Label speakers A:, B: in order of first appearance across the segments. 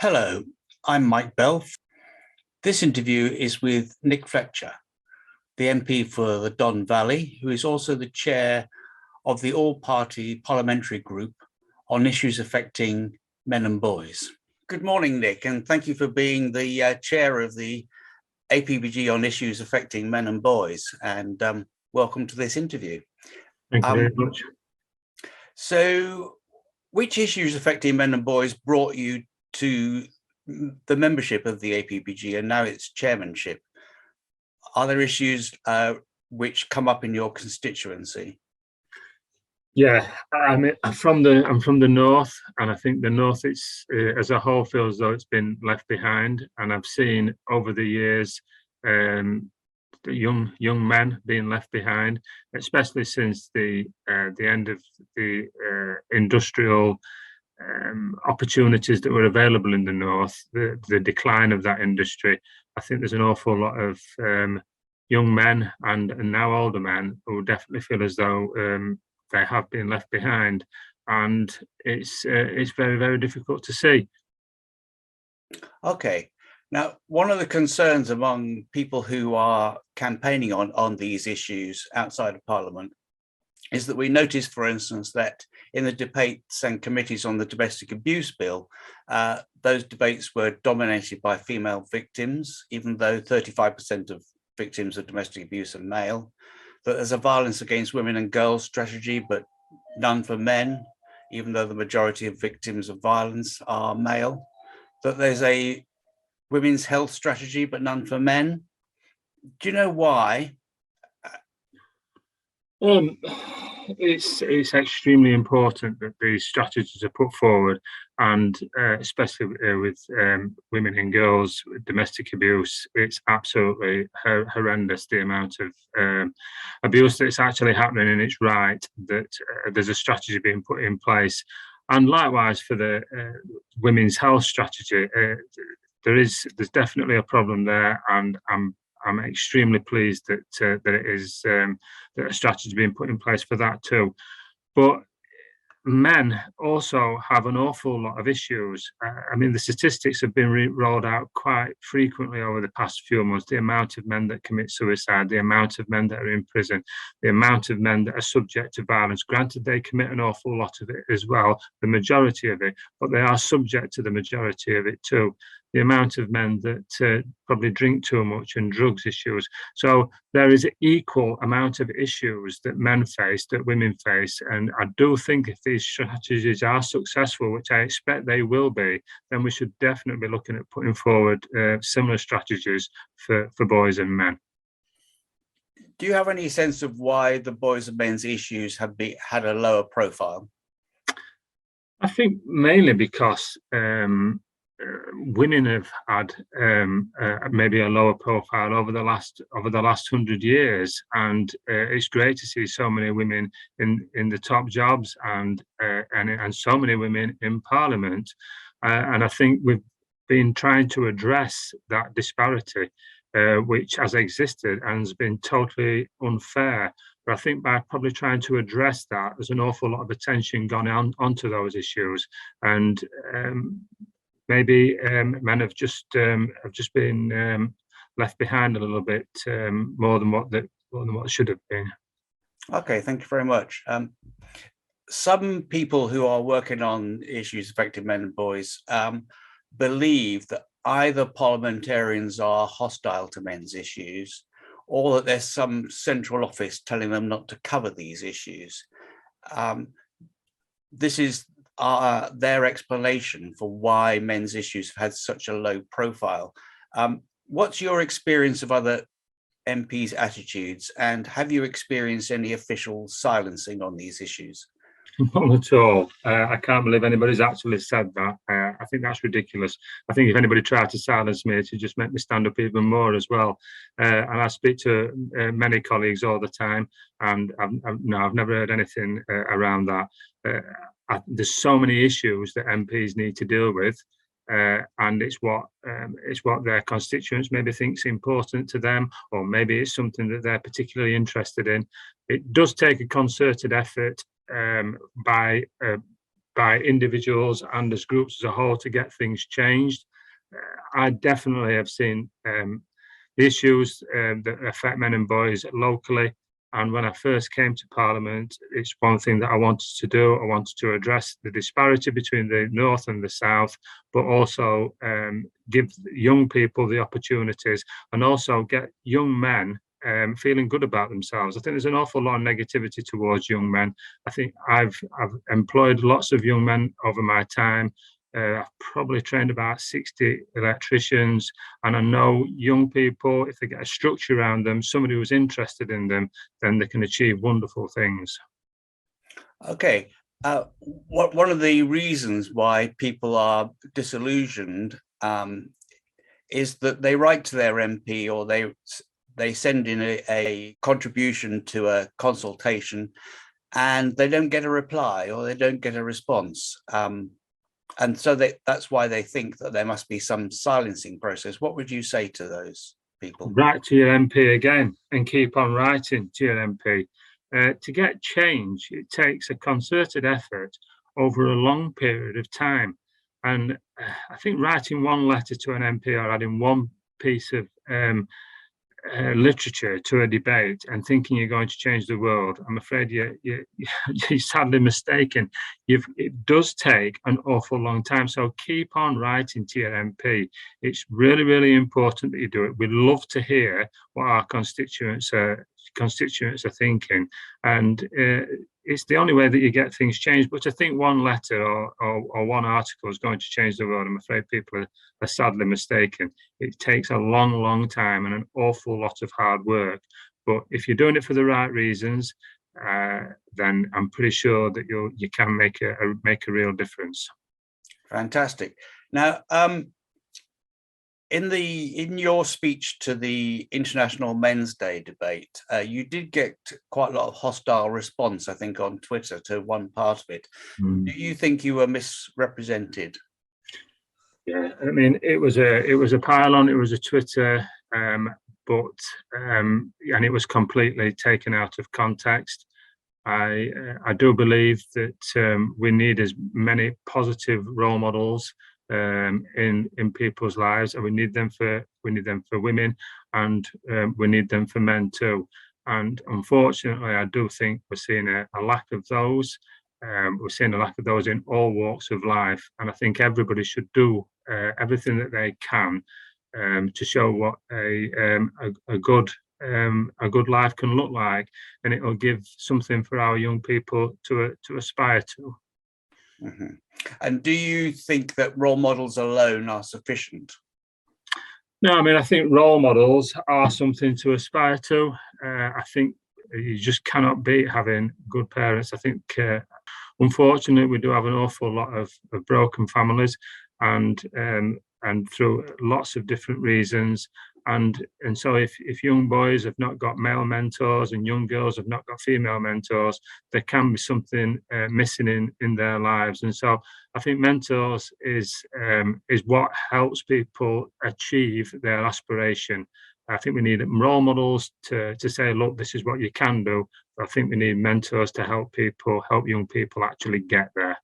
A: Hello, I'm Mike Bell. This interview is with Nick Fletcher, the MP for the Don Valley, who is also the chair of the All-Party Parliamentary Group on issues affecting men and boys. Good morning, Nick, and thank you for being the chair of the APPG on issues affecting men and boys, and welcome to this interview.
B: Thank you very much.
A: So, which issues affecting men and boys brought you to the membership of the APPG and now its chairmanship? Are there issues which come up in your constituency?
B: Yeah, I'm from the north, and I think the north as a whole feels as though it's been left behind. And I've seen over the years the young men being left behind, especially since the end of the industrial opportunities that were available in the north, the decline of that industry. I think there's an awful lot of young men and now older men who definitely feel as though they have been left behind, and it's very, very difficult to see.
A: Okay. Now, one of the concerns among people who are campaigning on these issues outside of Parliament is that we noticed, for instance, that in the debates and committees on the domestic abuse bill, those debates were dominated by female victims, even though 35% of victims of domestic abuse are male, that there's a violence against women and girls strategy, but none for men, even though the majority of victims of violence are male, that there's a women's health strategy, but none for men. Do you know why?
B: It's extremely important that these strategies are put forward, and especially with women and girls with domestic abuse. It's absolutely horrendous, the amount of abuse that's actually happening, and it's right that there's a strategy being put in place. And likewise for the women's health strategy, there's definitely a problem there, and I'm extremely pleased that it is that a strategy is being put in place for that too. But men also have an awful lot of issues. I mean, the statistics have been rolled out quite frequently over the past few months. The amount of men that commit suicide, the amount of men that are in prison, the amount of men that are subject to violence. Granted, they commit an awful lot of it as well, the majority of it, but they are subject to the majority of it too. The amount of men that probably drink too much, and drugs issues. So there is an equal amount of issues that men face, that women face. And I do think if these strategies are successful, which I expect they will be, then we should definitely be looking at putting forward similar strategies for boys and men.
A: Do you have any sense of why the boys and men's issues have had a lower profile?
B: I think mainly because women have had maybe a lower profile over the last 100 years, and it's great to see so many women in the top jobs and so many women in Parliament, and I think we've been trying to address that disparity, which has existed and has been totally unfair. But I think by probably trying to address that, there's an awful lot of attention gone onto those issues, and maybe men have just been left behind a little bit more than what should have been.
A: Okay, thank you very much. Some people who are working on issues affecting men and boys believe that either parliamentarians are hostile to men's issues, or that there's some central office telling them not to cover these issues. This is their explanation for why men's issues have had such a low profile. What's your experience of other MPs' attitudes, and have you experienced any official silencing on these issues?
B: Not at all. I can't believe anybody's actually said that. I think that's ridiculous. I think if anybody tried to silence me, it would just make me stand up even more as well. And I speak to many colleagues all the time, and I've never heard anything around that. There's so many issues that MPs need to deal with, and it's what their constituents maybe think's important to them, or maybe it's something that they're particularly interested in. It does take a concerted effort by by individuals and as groups as a whole to get things changed. I definitely have seen the issues that affect men and boys locally. And when I first came to Parliament, it's one thing that I wanted to do. I wanted to address the disparity between the North and the South, but also give young people the opportunities and also get young men feeling good about themselves. I think there's an awful lot of negativity towards young men. I think I've employed lots of young men over my time. I've probably trained about 60 electricians, and I know young people, if they get a structure around them, somebody who's interested in them, then they can achieve wonderful things.
A: Okay. One of the reasons why people are disillusioned is that they write to their MP, or they send in a contribution to a consultation, and they don't get a reply, or they don't get a response. And so that's why they think that there must be some silencing process. What would you say to those people?
B: Write to your MP again and keep on writing to your MP. To get change, it takes a concerted effort over a long period of time. And I think writing one letter to an MP or adding one piece of literature to a debate and thinking you're going to change the world, I'm afraid you're sadly mistaken. It does take an awful long time. So keep on writing to your MP. It's really, really important that you do it. We'd love to hear what our constituents are thinking, and it's the only way that you get things changed. But to think one letter or one article is going to change the world, I'm afraid people are sadly mistaken. It takes a long, long time and an awful lot of hard work. But if you're doing it for the right reasons, then I'm pretty sure that you can make a real difference.
A: Fantastic. Now, in your speech to the International Men's Day debate, you did get quite a lot of hostile response, I think, on Twitter to one part of it. Do you think you were misrepresented?
B: Yeah, I mean, it was a pile-on, it was a Twitter, but and it was completely taken out of context. I do believe that we need as many positive role models in people's lives, and we need them for women, and we need them for men too. And unfortunately, I do think we're seeing a lack of those. We're seeing a lack of those in all walks of life, and I think everybody should do everything that they can to show what a good life can look like, and it will give something for our young people to aspire to.
A: Mm-hmm. And do you think that role models alone are sufficient?
B: No, I mean, I think role models are something to aspire to. I think you just cannot beat having good parents. I think, unfortunately, we do have an awful lot of broken families, and through lots of different reasons. And so if young boys have not got male mentors and young girls have not got female mentors, there can be something missing in their lives. And so I think mentors is what helps people achieve their aspiration. I think we need role models to say, look, this is what you can do. I think we need mentors to help young people actually get there.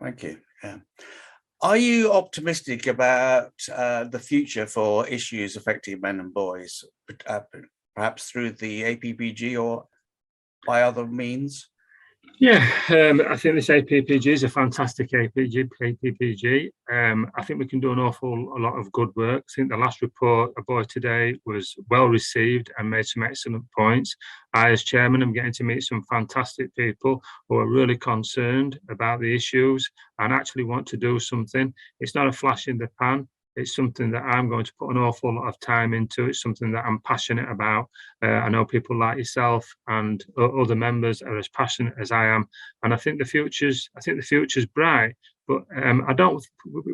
A: Thank you. Yeah. Are you optimistic about the future for issues affecting men and boys, perhaps through the APPG or by other means?
B: Yeah, I think this APPG is a fantastic APPG. I think we can do an awful lot of good work. I think the last report, A Boy Today, was well received and made some excellent points. I, as chairman, am getting to meet some fantastic people who are really concerned about the issues and actually want to do something. It's not a flash in the pan. It's something that I'm going to put an awful lot of time into. It's something that I'm passionate about. I know people like yourself and other members are as passionate as I am, and I think the future's bright. But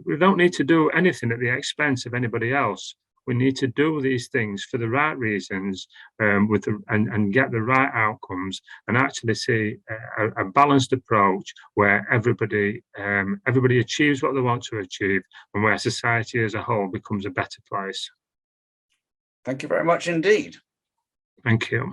B: we don't need to do anything at the expense of anybody else. We need to do these things for the right reasons, and get the right outcomes, and actually see a balanced approach where everybody achieves what they want to achieve, and where society as a whole becomes a better place.
A: Thank you very much indeed.
B: Thank you.